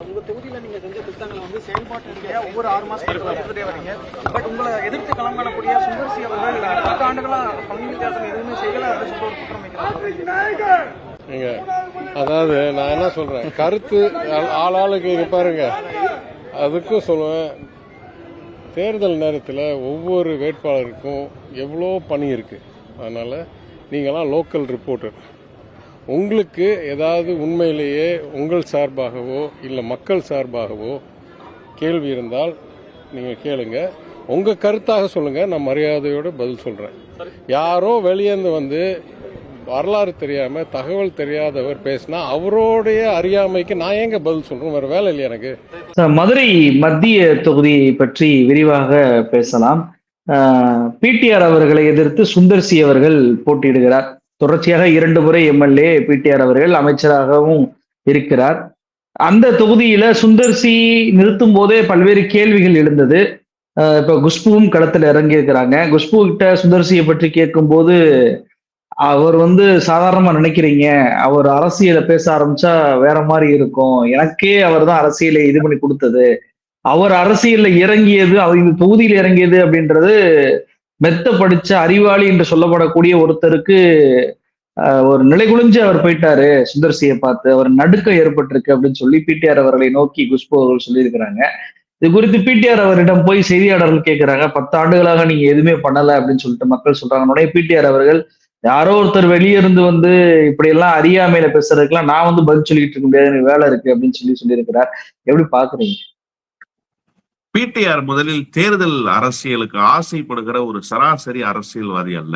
உங்க தொகுதியில நீங்க செஞ்ச திட்டங்களை வந்து செயல்பாட்டு ரீதியா ஒவ்வொரு 6 மாசத்துக்கு எடுத்துட்டே வரீங்க. பட் உங்களை எதிர்த்து களம் காணக்கூடிய சுந்தர்சி அவர்கள் 10 ஆண்டுகளா பங்கு வித்தியாசம் எதுவுமே செய்யல அப்படின்னு சொல்லி ஒரு குற்றம் வைக்கிறாங்க. அதாவது நான் என்ன சொல்றேன், கருத்து ஆளாளுக்கு பாருங்க. அதுக்கும் சொல்லுவேன், தேர்தல் நேரத்தில் ஒவ்வொரு வேட்பாளருக்கும் எவ்வளோ பணி இருக்கு. அதனால நீங்களாம் லோக்கல் ரிப்போர்ட்டர், உங்களுக்கு ஏதாவது உண்மையிலேயே உங்கள் சார்பாகவோ இல்லை மக்கள் சார்பாகவோ கேள்வி இருந்தால் நீங்கள் கேளுங்க. உங்கள் கருத்தாக சொல்லுங்கள், நான் மரியாதையோடு பதில் சொல்கிறேன். யாரோ வெளியேந்து வந்து வரலாறு தெரியாம தகவல் தெரியாதவர் பேசினா அவருடைய அறியாமைக்கு நான் எங்க பதில் சொல்றேன்? வேற வேலை இல்லையா எனக்கு? மதுரை மத்திய தொகுதியை பற்றி விரிவாக பேசலாம். பிடிஆர் அவர்களை எதிர்த்து சுந்தர்சி அவர்கள் போட்டியிடுகிறார். தொடர்ச்சியாக 2 முறை எம்எல்ஏ பிடிஆர் அவர்கள் அமைச்சராகவும் இருக்கிறார். அந்த தொகுதியில சுந்தர்சி நிறுத்தும் போதே பல்வேறு கேள்விகள் எழுந்தது. இப்ப குஷ்புவும் களத்துல இறங்கி இருக்கிறாங்க. குஷ்பு கிட்ட சுந்தர்சியை பற்றி கேட்கும் போது, அவர் சாதாரணமா நினைக்கிறீங்க, அவர் அரசியலை பேச ஆரம்பிச்சா வேற மாதிரி இருக்கும், எனக்கே அவர் தான் அரசியலை இது பண்ணி கொடுத்தது, அவர் அரசியல்ல இறங்கியது, அவர் இந்த தொகுதியில் இறங்கியது அப்படின்றது மெத்த படிச்ச அறிவாளி என்று சொல்லப்படக்கூடிய ஒருத்தருக்கு ஒரு நிலைகுலைஞ்சு அவர் போயிட்டாரு சுந்தர்சியை பார்த்து, அவர் நடுக்கம் ஏற்பட்டிருக்கு அப்படின்னு சொல்லி பிடிஆர் அவர்களை நோக்கி குஷ்பு அவர்கள் சொல்லியிருக்கிறாங்க. இது குறித்து பிடிஆர் அவரிடம் போய் செய்தியாளர்கள் கேட்கிறாங்க, 10 ஆண்டுகளாக நீங்க எதுவுமே பண்ணல அப்படின்னு சொல்லிட்டு மக்கள் சொல்றாங்க. உடனே பிடிஆர் அவர்கள், யாரோ ஒருத்தர் வெளியே இருந்து இப்படி எல்லாம் அறியாமையில பேசுறதுக்கெல்லாம் நான் பதில் சொல்லிட்டு இருக்க முடியாது, எனக்கு வேலை இருக்கு அப்படின்னு சொல்லியிருக்கிறார். எப்படி பாக்குறீங்க? பிடிஆர் முதலில் தேர்தல் அரசியலுக்கு ஆசைப்படுகிற ஒரு சராசரி அரசியல்வாதி அல்ல.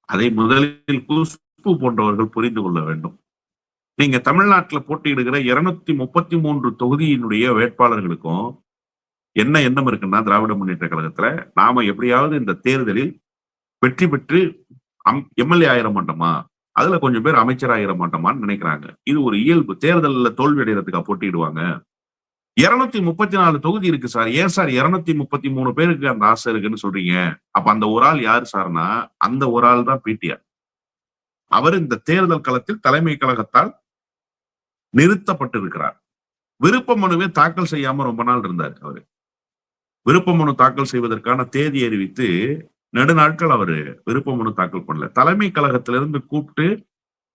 அதை முதலில் குஷ்பு போன்றவர்கள் புரிந்து கொள்ள வேண்டும். நீங்க தமிழ்நாட்டில் போட்டியிடுகிற 233 தொகுதியினுடைய வேட்பாளர்களுக்கும் என்ன எண்ணம் இருக்குன்னா, திராவிட முன்னேற்ற கழகத்துல நாம எப்படியாவது இந்த தேர்தலில் வெற்றி பெற்று எம்எல்ஏ ஆயிர மாட்டோமா, அதுல கொஞ்சம் பேர் அமைச்சர் ஆயிர மாட்டோமான்னு நினைக்கிறாங்க. இது ஒரு இயல்பு. தேர்தலில் தோல்வி அடைகிறதுக்கா போட்டியிடுவாங்க? 234 தொகுதி இருக்கு சார். ஏன் சார் 233 பேருக்கு அந்த ஆசை இருக்குன்னு சொல்றீங்க? அப்ப அந்த ஒரு ஆள் யாரு சார்னா, அந்த ஒரு ஆள் தான் பிடிஆர். அவர் இந்த தேர்தல் களத்தில் தலைமை கழகத்தால் நிறுத்தப்பட்டிருக்கிறார். விருப்ப மனுவே தாக்கல் செய்யாம ரொம்ப நாள் இருந்தார். அவரு விருப்ப மனு தாக்கல் செய்வதற்கான தேதி அறிவித்து நெடுநாட்கள் அவரு விருப்ப மனு தாக்கல் பண்ணல. தலைமை கழகத்திலிருந்து கூப்பிட்டு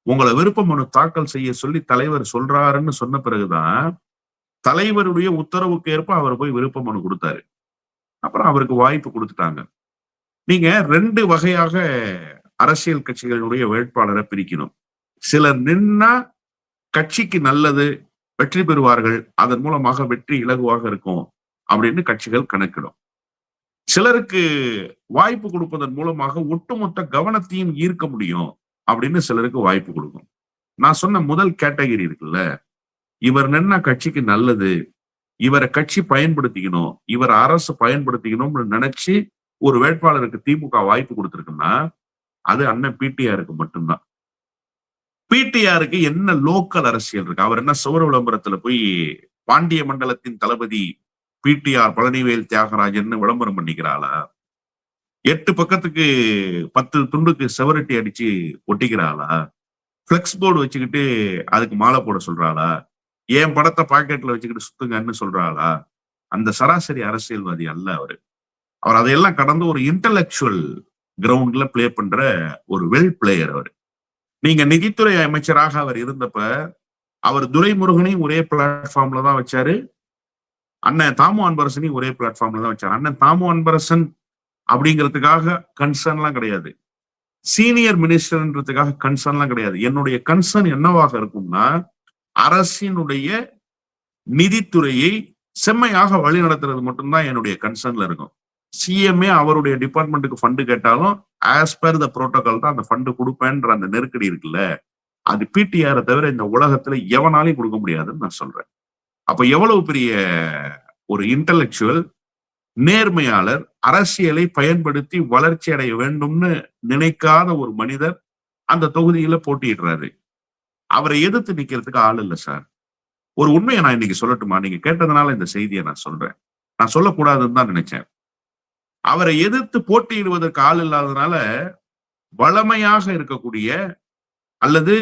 உங்களை விருப்ப மனு தாக்கல் செய்ய சொல்லி தலைவர் சொல்றாருன்னு சொன்ன பிறகுதான் தலைவருடைய உத்தரவுக்கு ஏற்ப அவர் போய் விருப்ப மனு கொடுத்தாரு. அப்புறம் அவருக்கு வாய்ப்பு கொடுத்துட்டாங்க. நீங்க 2 வகையாக அரசியல் கட்சிகளுடைய வேட்பாளரை பிரிக்கணும். சிலர் நின்னா கட்சிக்கு நல்லது, வெற்றி பெறுவார்கள், அதன் மூலமாக வெற்றி இலகுவாக இருக்கும் அப்படின்னு கட்சிகள் கணக்கிடும். சிலருக்கு வாய்ப்பு கொடுப்பதன் மூலமாக ஒட்டுமொத்த கவனத்தையும் ஈர்க்க முடியும் அப்படின்னு சிலருக்கு வாய்ப்பு கொடுக்கும். நான் சொன்ன முதல் கேட்டகரி இருக்குல்ல, இவர் நின்னா கட்சிக்கு நல்லது, இவரை கட்சி பயன்படுத்திக்கணும், இவர் அரசு பயன்படுத்திக்கணும்னு நினைச்சு ஒரு வேட்பாளருக்கு திமுக வாய்ப்பு கொடுத்திருக்குன்னா அது அண்ணன் பிடிஆருக்கு மட்டும்தான். பிடிஆருக்கு என்ன லோக்கல் அரசியல் இருக்கு? அவர் என்ன சுவர் விளம்பரத்துல போய் பாண்டிய மண்டலத்தின் தளபதி பிடிஆர் பழனிவேல் தியாகராஜன் விளம்பரம் பண்ணிக்கிறாளா? 8 பக்கத்துக்கு 10 துண்டுக்கு செவரட்டி அடிச்சு ஒட்டிக்கிறாளா? பிளெக்ஸ் போர்டு வச்சுக்கிட்டு அதுக்கு மாலை போட சொல்றாளா? என் படத்தை பாக்கெட்ல வச்சுக்கிட்டு சுத்துங்கன்னு சொல்றாளா? அந்த சராசரி அரசியல்வாதி அல்ல அவரு. அவர் அதையெல்லாம் கடந்து ஒரு இன்டலெக்சுவல் கிரவுண்ட்ல பிளே பண்ற ஒரு வெல் பிளேயர் அவரு. நீங்க நிதித்துறை அமைச்சராக அவர் இருந்தப்ப அவர் துரைமுருகனையும் ஒரே பிளாட்ஃபார்ம்ல தான் வச்சாரு, அண்ணன் தாமு அன்பரசனையும் ஒரே பிளாட்ஃபார்ம்ல தான் வச்சாரு. அண்ணன் தாமு அன்பரசன் அப்படிங்கிறதுக்காக கன்சர்ன்லாம் கிடையாது, சீனியர் மினிஸ்டர்ன்றதுக்காக கன்சர்ன்லாம் கிடையாது. என்னுடைய கன்சர்ன் என்னவாக இருக்கும்னா, அரசினுடைய நிதித்துறையை செம்மையாக வழி நடத்துறது மட்டும்தான் என்னுடைய கன்சர்ன்ல இருக்கும். சிஎம்ஏ அவருடைய டிபார்ட்மெண்ட்டுக்கு ஃபண்டு கேட்டாலும் ஆஸ் பர் த புரோட்டோகால் தான் அந்த ஃபண்டு கொடுப்பேன்ற அந்த நெருக்கடி இருக்குல்ல, அது பிடிஆரை தவிர இந்த உலகத்துல எவனாலையும் கொடுக்க முடியாதுன்னு நான் சொல்றேன். அப்ப எவ்வளவு பெரிய ஒரு இன்டலெக்சுவல் நேர்மையாளர், அரசியலை பயன்படுத்தி வளர்ச்சி அடைய வேண்டும்னு நினைக்காத ஒரு மனிதர் அந்த தொகுதியில போட்டியிடுறாரு. அவரை எதிர்த்து நிக்கிறதுக்கு ஆள் இல்லை சார். ஒரு உண்மையை நான் இன்னைக்கு சொல்லட்டுமா? நீங்க கேட்டதுனால இந்த செய்தியை நான் சொல்றேன். நான் சொல்லக்கூடாதுன்னு தான் நினைச்சேன். அவரை எதிர்த்து போட்டியிடுவதற்கு ஆள் இல்லாததுனால வளமையாக இருக்கக்கூடிய அல்லது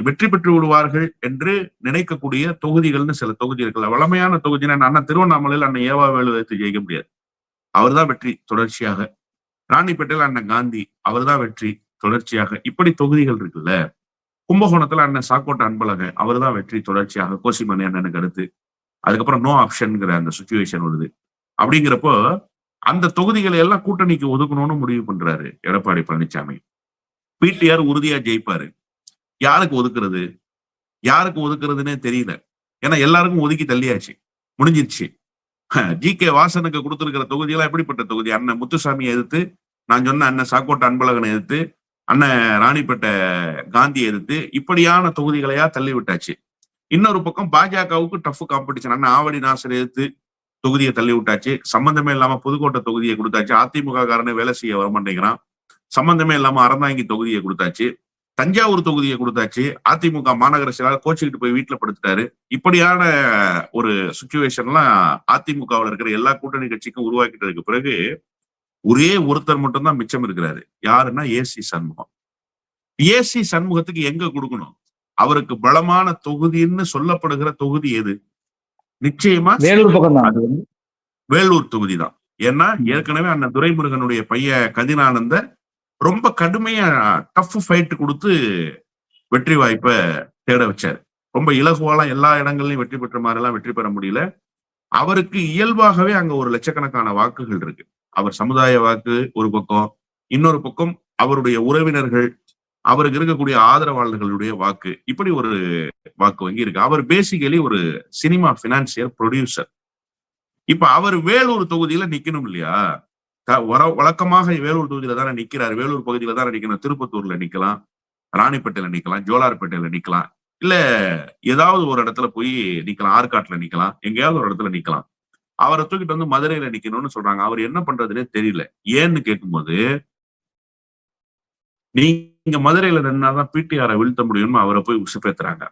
வெற்றி பெற்று விடுவார்கள் என்று நினைக்கக்கூடிய தொகுதிகள்னு சில தொகுதி இருக்குல்ல. வளமையான தொகுதினா அண்ணன் திருவண்ணாமலையில் அண்ணன் ஏவாவேலு வைத்து ஜெயிக்க முடியாது. அவர் தான் வெற்றி தொடர்ச்சியாக. ராணிப்பேட்டையில் அண்ணன் காந்தி, அவர் தான் வெற்றி தொடர்ச்சியாக. இப்படி தொகுதிகள் இருக்குல்ல. கும்பகோணத்துல அண்ணன் சாக்கோட்டை அன்பழகன், அவர் தான் வெற்றி தொடர்ச்சியாக கோசிமணி அண்ணனுக்கு அடுத்து. அதுக்கப்புறம் நோ ஆப்ஷன்ங்கிற அந்த சுச்சுவேஷன் வருது. அப்படிங்கிறப்போ அந்த தொகுதிகளை எல்லாம் கூட்டணிக்கு ஒதுக்கணும்னு முடிவு பண்றாரு எடப்பாடி பழனிசாமி. பிடிஆர் உறுதியா ஜெயிப்பாரு. யாருக்கு ஒதுக்குறது, யாருக்கு ஒதுக்குறதுன்னே தெரியல. ஏன்னா எல்லாருக்கும் ஒதுக்கி தள்ளியாச்சு, முடிஞ்சிருச்சு. ஜி.கே. வாசனுக்கு கொடுத்திருக்கிற தொகுதியெல்லாம் எப்படிப்பட்ட தொகுதி? அண்ணன் முத்துசாமியை எதிர்த்து, நான் சொன்ன அண்ணன் சாக்கோட்டை அன்பழகனை எதிர்த்து, அண்ணன் ராணிப்பேட்டை காந்தியை எதிர்த்து, இப்படியான தொகுதிகளையா தள்ளி விட்டாச்சு. இன்னொரு பக்கம் பாஜகவுக்கு டஃப் காம்படிஷன். அண்ணன் ஆவடி நாசர் எதிர்த்து தொகுதியை தள்ளி விட்டாச்சு. சம்பந்தமே இல்லாம புதுக்கோட்டை தொகுதியை கொடுத்தாச்சு. அதிமுக காரனை வேலை செய்ய வர மாட்டேங்கிறான். சம்பந்தமே இல்லாம அறந்தாங்கி தொகுதியை கொடுத்தாச்சு. தஞ்சாவூர் தொகுதியை கொடுத்தாச்சு. அதிமுக மாநகர செயலாளர் கோச்சிக்கிட்டு போய் வீட்டுல படுத்துட்டாரு. இப்படியான ஒரு சுச்சுவேஷன்லாம் அதிமுகவில் இருக்கிற எல்லா கூட்டணி கட்சிக்கும் உருவாக்கிட்டதுக்கு பிறகு ஒரே ஒருத்தர் மட்டும்தான் மிச்சம் இருக்கிறாரு. யாருன்னா ஏசி சண்முகம். ஏசி சண்முகத்துக்கு எங்க கொடுக்கணும்? அவருக்கு பலமான தொகுதின்னு சொல்லப்படுகிற தொகுதி எது? நிச்சயமா வேலூர் பக்கம் தான், வேலூர் தொகுதி தான். ஏன்னா ஏற்கனவே அண்ணன் துரைமுருகனுடைய பையன் கதினானந்த ரொம்ப கடுமையா டஃப் ஃபைட் கொடுத்து வெற்றி வாய்ப்பை தேட வச்சாரு. ரொம்ப இலகுவாலாம் எல்லா இடங்கள்லயும் வெற்றி பெற்ற மாதிரி எல்லாம் வெற்றி பெற முடியல. அவருக்கு இயல்பாகவே அங்க ஒரு லட்சக்கணக்கான வாக்குகள் இருக்கு. அவர் சமுதாய வாக்கு ஒரு பக்கம், இன்னொரு பக்கம் அவருடைய உறவினர்கள், அவருக்கு இருக்கக்கூடிய ஆதரவாளர்களுடைய வாக்கு, இப்படி ஒரு வாக்கு வங்கி இருக்கு. அவர் பேசிக்கலி ஒரு சினிமா பினான்சியர் ப்ரொடியூசர். இப்ப அவர் வேலூர் தொகுதியில நிக்கணும் இல்லையா? வழக்கமாக வேலூர் தொகுதியில தானே நிக்கிறாரு. வேலூர் பகுதியில தானே நிக்கணும். திருப்பத்தூர்ல நிக்கலாம், ராணிப்பேட்டையில நிக்கலாம், ஜோலார்பேட்டையில நிக்கலாம், இல்ல ஏதாவது ஒரு இடத்துல போய் நிக்கலாம், ஆற்காட்டுல நிக்கலாம், எங்கேயாவது ஒரு இடத்துல நிக்கலாம். அவரை தூக்கிட்டு வந்து மதுரையில நிக்கணும்னு சொல்றாங்க. அவர் என்ன பண்றதுன்னே தெரியல. ஏன்னு கேட்கும்போது, நீங்க மதுரையில நின்னாதான் பிடிஆரை வீழ்த்த முடியும்னு அவரை போய் உசுப்பேத்துறாங்க.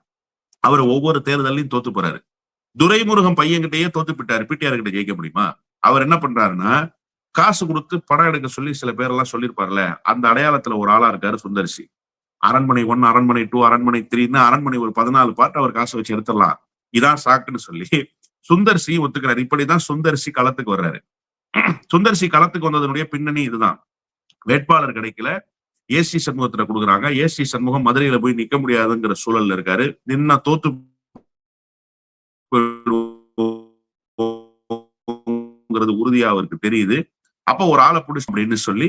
அவர் ஒவ்வொரு தேர்தலையும் தோத்து போறாரு. துரைமுருகன் பையன்கிட்டயே தோத்து போயிட்டாரு. பிடிஆர் கிட்ட ஜெயிக்க முடியுமா? அவர் என்ன பண்றாருன்னா, காசு கொடுத்து படம் எடுக்க சொல்லி சில பேரெல்லாம் சொல்லியிருப்பார்ல, அந்த அடையாளத்துல ஒரு ஆளா இருக்காரு சுந்தர்சி. அரண்மனை 1, அரண்மனை 2, அரண்மனை 3, அரண்மனை ஒரு 14 பாட்டு அவர் காசு வச்சு எடுத்துடலாம், இதான் சாக்குன்னு சொல்லி சுந்தர்சி ஒத்துக்கிறாரு. இப்படிதான் சுந்தர்சி களத்துக்கு வர்றாரு. சுந்தர்சி களத்துக்கு வந்ததனுடைய பின்னணி இதுதான். வேட்பாளர் கிடைக்கல, ஏசி சண்முகத்துல கொடுக்குறாங்க. ஏசி சண்முகம் மதுரையில போய் நிக்க முடியாதுங்கிற சூழல்ல இருக்காரு. நின்னா தோத்து உறுதியா அவருக்கு தெரியுது. அப்ப ஒரு ஆளை பிடிச்சு அப்படின்னு சொல்லி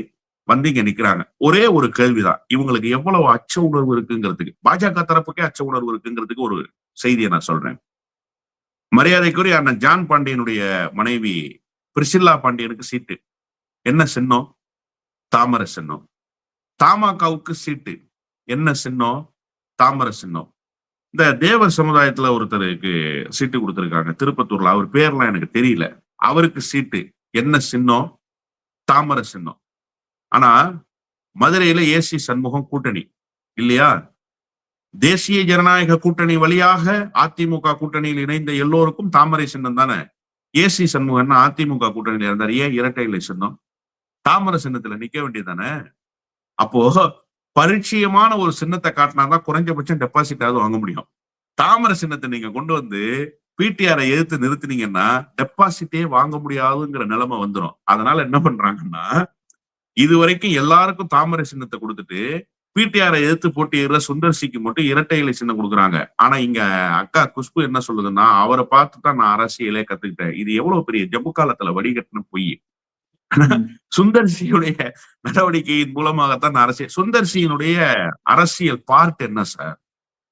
வந்து இங்க நிக்கிறாங்க. ஒரே ஒரு கேள்விதான், இவங்களுக்கு எவ்வளவு அச்ச உணர்வு இருக்குங்கிறதுக்கு, பாஜக தரப்புக்கே அச்ச உணர்வு இருக்குங்கிறதுக்கு ஒரு செய்தியை நான் சொல்றேன். மரியாதைக்குரிய அண்ணன் ஜான் பாண்டியனுடைய மனைவி பிரிசில்லா பாண்டியனுக்கு சீட்டு. என்ன சின்னம்? தாமரை சின்னம். தமாகவுக்கு சீட்டு. என்ன சின்னம்? தாமரை சின்னம். இந்த தேவர் சமுதாயத்துல ஒருத்தருக்கு சீட்டு கொடுத்திருக்காங்க திருப்பத்தூர்ல, அவர் பேர்லாம் எனக்கு தெரியல. அவருக்கு சீட்டு. என்ன சின்னம்? தாமரை சின்னம். ஆனா மதுரையில ஏசி சண்முகம் கூட்டணி இல்லையா? தேசிய ஜனநாயக கூட்டணி வழியாக அதிமுக கூட்டணியில் இணைந்த எல்லோருக்கும் தாமரை சின்னம் தானே. ஏசி சண்முகம் அதிமுக கூட்டணியில இருந்தார், ஏன் இரட்டை இலை சின்னம்? தாமரை சின்னத்துல நிக்க வேண்டியதானே. அப்போ பரிச்சயமான ஒரு சின்னத்தை காட்டினாதான் குறைஞ்சபட்சம் டெபாசிட்டாவது வாங்க முடியும். தாமரை சின்னத்தை நீங்க கொண்டு வந்து பிடிஆரை எதிர்த்து நிறுத்தினீங்கன்னா டெபாசிட்டே வாங்க முடியாதுங்கிற நிலைமை வந்துடும். அதனால என்ன பண்றாங்கன்னா, இதுவரைக்கும் எல்லாருக்கும் தாமரை சின்னத்தை கொடுத்துட்டு பிடிஆரை எதிர்த்து போட்டியிடுற சுந்தர்சிக்கு மட்டும் இரட்டை இலை சின்னம் கொடுக்குறாங்க. ஆனா இங்க அக்கா குஷ்பு என்ன சொல்லுதுன்னா, அவரை பார்த்துதான் நான் அரசியலே கத்துக்கிட்டேன். இது எவ்வளவு பெரிய ஜம்மு காலத்துல வடிகட்டின பொய். சுந்தர்சியுடைய நடவடிக்கையின் மூலமாகத்தான் அரசியல். சுந்தர்சியினுடைய அரசியல் பார்ட் என்ன சார்?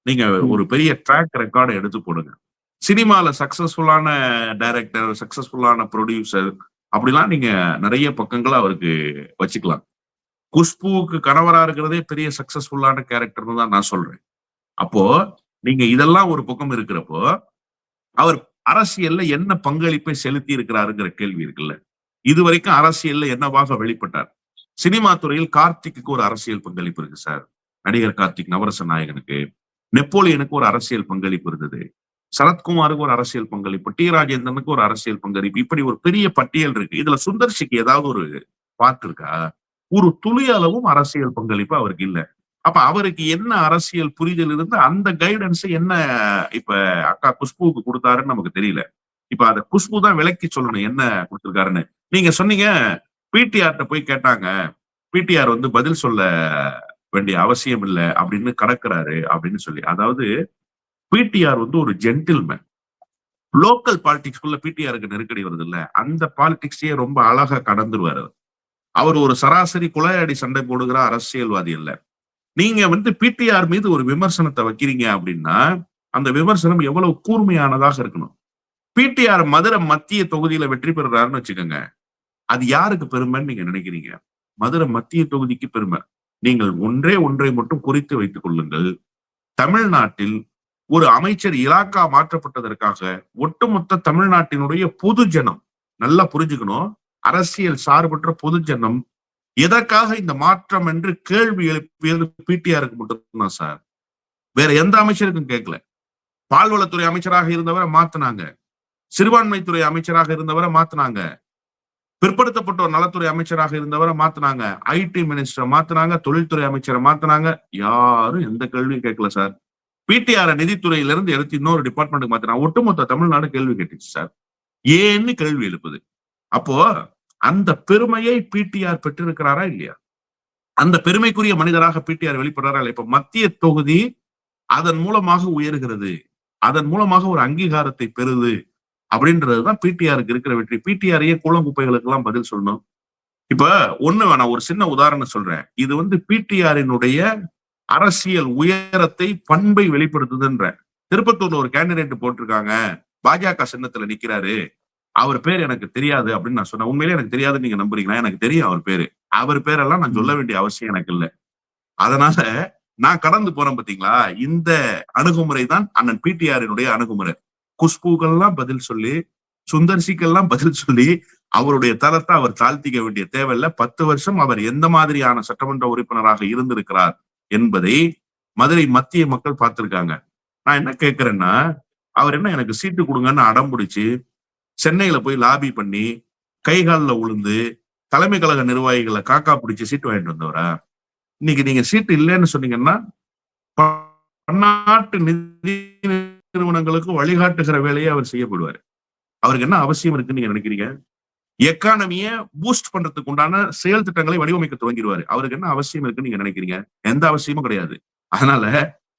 நீங்க ஒரு பெரிய ட்ராக் ரெக்கார்டை எடுத்து போடுங்க. சினிமால சக்சஸ்ஃபுல்லான டைரக்டர், சக்சஸ்ஃபுல்லான ப்ரொடியூசர், அப்படிலாம் நீங்க நிறைய பக்கங்களை அவருக்கு வச்சுக்கலாம். குஷ்புவுக்கு கணவரா இருக்கிறதே பெரிய சக்சஸ்ஃபுல்லான கேரக்டர்னு தான் நான் சொல்றேன். அப்போ நீங்க இதெல்லாம் ஒரு பக்கம் இருக்கிறப்போ, அவர் அரசியல்ல என்ன பங்களிப்பை செலுத்தி இருக்கிறாருங்கிற கேள்வி இருக்குல்ல. இதுவரைக்கும் அரசியல்ல என்னவாக வெளிப்பட்டார்? சினிமா துறையில் கார்த்திக்கு ஒரு அரசியல் பங்களிப்பு இருக்கு சார். நடிகர் கார்த்திக், நவரச நாயகனுக்கு, நெப்போலியனுக்கு ஒரு அரசியல் பங்களிப்பு இருந்தது, சரத்குமாருக்கு ஒரு அரசியல் பங்களிப்பு, டி ராஜேந்திரனுக்கு ஒரு அரசியல் பங்களிப்பு, இப்படி ஒரு பெரிய பட்டியல் இருக்கு. இதுல சுந்தர்சிக்கு ஏதாவது ஒரு பார்ட் இருக்கா? ஒரு துளி அளவும் அரசியல் பங்களிப்பு அவருக்கு இல்ல. அப்ப அவருக்கு என்ன அரசியல் புரிதல் இருந்து அந்த கைடன்ஸ் என்ன இப்ப அக்கா குஷ்புவுக்கு கொடுத்தாருன்னு நமக்கு தெரியல. இப்ப அத குஷ்பு தான் விளக்கி சொல்லணும் என்ன கொடுத்திருக்காருன்னு. நீங்க சொன்னீங்க பிடிஆர்ட்ட போய் கேட்டாங்க, பிடிஆர் வந்து பதில் சொல்ல வேண்டிய அவசியம் இல்லை அப்படின்னு கடக்குறாரு அப்படின்னு சொல்லி. அதாவது பிடிஆர் வந்து ஒரு ஜென்டில்மேன். லோக்கல் பாலிடிக்ஸ்குள்ள பிடிஆருக்கு நெருக்கடி வருது இல்ல, அந்த பாலிடிக்ஸையே ரொம்ப அழகா கடந்துருவாரு. அவர் ஒரு சராசரி குலையாடி சண்டை போடுகிற அரசியல்வாதி இல்ல. நீங்க வந்து பிடிஆர் மீது ஒரு விமர்சனத்தை வைக்கிறீங்க அப்படின்னா அந்த விமர்சனம் எவ்வளவு கூர்மையானதாக இருக்கணும். பிடிஆர் மதுரை மத்திய தொகுதியில வெற்றி பெறுறாருன்னு வச்சுக்கோங்க, அது யாருக்கு பெருமைன்னு நீங்க நினைக்கிறீங்க? மதுரை மத்திய தொகுதிக்கு பெருமை. நீங்கள் ஒன்றை மட்டும் குறித்து வைத்துக் கொள்ளுங்கள். தமிழ்நாட்டில் ஒரு அமைச்சர் இலாக்கா மாற்றப்பட்டதற்காக ஒட்டுமொத்த தமிழ்நாட்டினுடைய பொது ஜனம், நல்லா புரிஞ்சுக்கணும், அரசியல் சார்பற்ற பொது ஜனம் எதற்காக இந்த மாற்றம் என்று கேள்வி எழுப்பியது பிடிஆருக்கு மட்டும்தான் சார். வேற எந்த அமைச்சருக்கும் கேட்கல. பால்வளத்துறை அமைச்சராக இருந்தவரை மாத்தினாங்க, சிறுபான்மைத்துறை அமைச்சராக இருந்தவரை மாத்தினாங்க, பிற்படுத்தப்பட்டோர் நலத்துறை அமைச்சராக இருந்தவரை மாத்தினாங்க, ஐடி மினிஸ்டரை மாத்தினாங்க, தொழில்துறை அமைச்சரை மாத்தினாங்க. யாரும் எந்த கேள்வியும் கேட்கல சார். பிடிஆர் நிதித்துறையில இருந்து எடுத்து இன்னொரு டிபார்ட்மெண்ட்டுக்கு மாத்தினாங்க. ஒட்டுமொத்த தமிழ்நாடு கேள்வி கேட்டுச்சு சார். ஏன்னு கேள்வி எழுப்புது. அப்போ அந்த பெருமையை பிடிஆர் பெற்றிருக்கிறாரா இல்லையா? அந்த பெருமைக்குரிய மனிதராக பிடிஆர் வெளிப்படுறாரா இல்லையா? இப்ப மத்திய தொகுதி அதன் மூலமாக உயர்கிறது, அதன் மூலமாக ஒரு அங்கீகாரத்தை பெறுது அப்படின்றதுதான் பிடிஆருக்கு இருக்கிற வெற்றி. பிடிஆரையே கூழங்குப்பைகளுக்கு எல்லாம் பதில் சொல்லணும். இப்ப ஒண்ணு வேணாம், ஒரு சின்ன உதாரணம் சொல்றேன். இது வந்து பிடிஆரினுடைய அரசியல் உயரத்தை பண்பை வெளிப்படுத்துதுன்ற. திருப்பத்தூர்ல ஒரு கேண்டிடேட் போட்டிருக்காங்க, பாஜக சின்னத்துல நிக்கிறாரு, அவர் பேர் எனக்கு தெரியாது அப்படின்னு நான் சொன்னேன். உண்மையிலே எனக்கு தெரியாதுன்னு நீங்க நம்புறீங்களா? எனக்கு தெரியும் அவர் பேரு. அவர் பேரெல்லாம் நான் சொல்ல வேண்டிய அவசியம் எனக்கு இல்லை. அதனால நான் கடந்து போறேன் பாத்தீங்களா? இந்த அணுகுமுறை தான் அண்ணன் பிடிஆரினுடைய அணுகுமுறை. குஷ்புக்கெல்லாம் பதில் சொல்லி, சுந்தர்சிக்கெல்லாம் பதில் சொல்லி அவருடைய தரத்தை அவர் தாழ்த்திக்க வேண்டிய தேவையில்லை. 10 வருஷம் அவர் எந்த மாதிரியான சட்டமன்ற உறுப்பினராக இருந்திருக்கிறார் என்பதை மதுரை மத்திய மக்கள் பார்த்திருக்காங்க. நான் என்ன கேட்கிறேன்னா, அவர் என்ன எனக்கு சீட்டு கொடுங்கன்னு அடம் பிடிச்சு சென்னையில போய் லாபி பண்ணி கைகாலில் உளுந்து தலைமை கழக நிர்வாகிகளை காக்கா பிடிச்சு சீட்டு வாங்கிட்டு வந்தவரா? இன்னைக்கு நீங்க சீட்டு இல்லைன்னு சொன்னீங்கன்னா பன்னாட்டு நிதி நிறுவனங்களுக்கு வழிகாட்டுகிற வேலையை அவர் செய்யப்படுவாரு. அவருக்கு என்ன அவசியம் இருக்குன்னு நீங்க நினைக்கிறீங்க? எக்கானமியை பூஸ்ட் பண்றதுக்கு உண்டான செயல் திட்டங்களை வடிவமைக்க துவங்கிடுவாரு. அவருக்கு என்ன அவசியம் இருக்குன்னு நீங்க நினைக்கிறீங்க? எந்த அவசியமும் கிடையாது. அதனால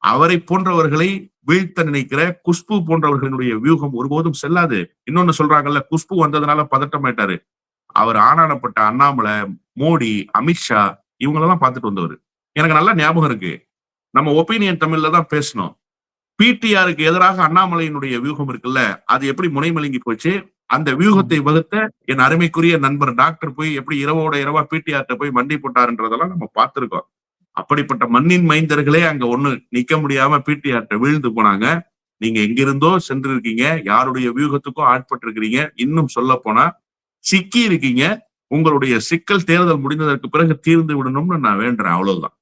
அவரை போன்றவர்களை வீழ்த்த நினைக்கிற குஷ்பு போன்றவர்களுடைய வியூகம் ஒருபோதும் செல்லாது. இன்னொன்னு சொல்றாங்கல்ல, குஷ்பு வந்ததுனால பதட்டமாயிட்டாரு. அவர் ஆனானப்பட்ட அண்ணாமலை, மோடி, அமித்ஷா இவங்களெல்லாம் பார்த்துட்டு வந்தவர். எனக்கு நல்ல ஞாபகம் இருக்கு. நம்ம ஒப்பீனியன் தமிழ்ல தான் பேசணும். பிடிஆருக்கு எதிராக அண்ணாமலையினுடைய வியூகம் இருக்குல்ல, அது எப்படி முனைமலுங்கி போச்சு. அந்த வியூகத்தை வகுத்த என் அருமைக்குரிய நண்பர் டாக்டர் போய் எப்படி இரவோட இரவா பிடிஆர்ட்ட போய் மண்டி போட்டாருன்றதெல்லாம் நம்ம பார்த்திருக்கோம். அப்படிப்பட்ட மண்ணின் மைந்தர்களே அங்க ஒண்ணு நிக்க முடியாம பிடிஆர்ட்ட வீழ்ந்து போனாங்க. நீங்க எங்கிருந்தோ சென்று இருக்கீங்க, யாருடைய வியூகத்துக்கோ ஆட்பட்டு இருக்கிறீங்க. இன்னும் சொல்ல போனா சிக்கி இருக்கீங்க. உங்களுடைய சிக்கல் தேர்தல் முடிந்ததற்கு பிறகு தீர்ந்து விடணும்னு நான் வேண்டுறேன். அவ்வளவுதான்.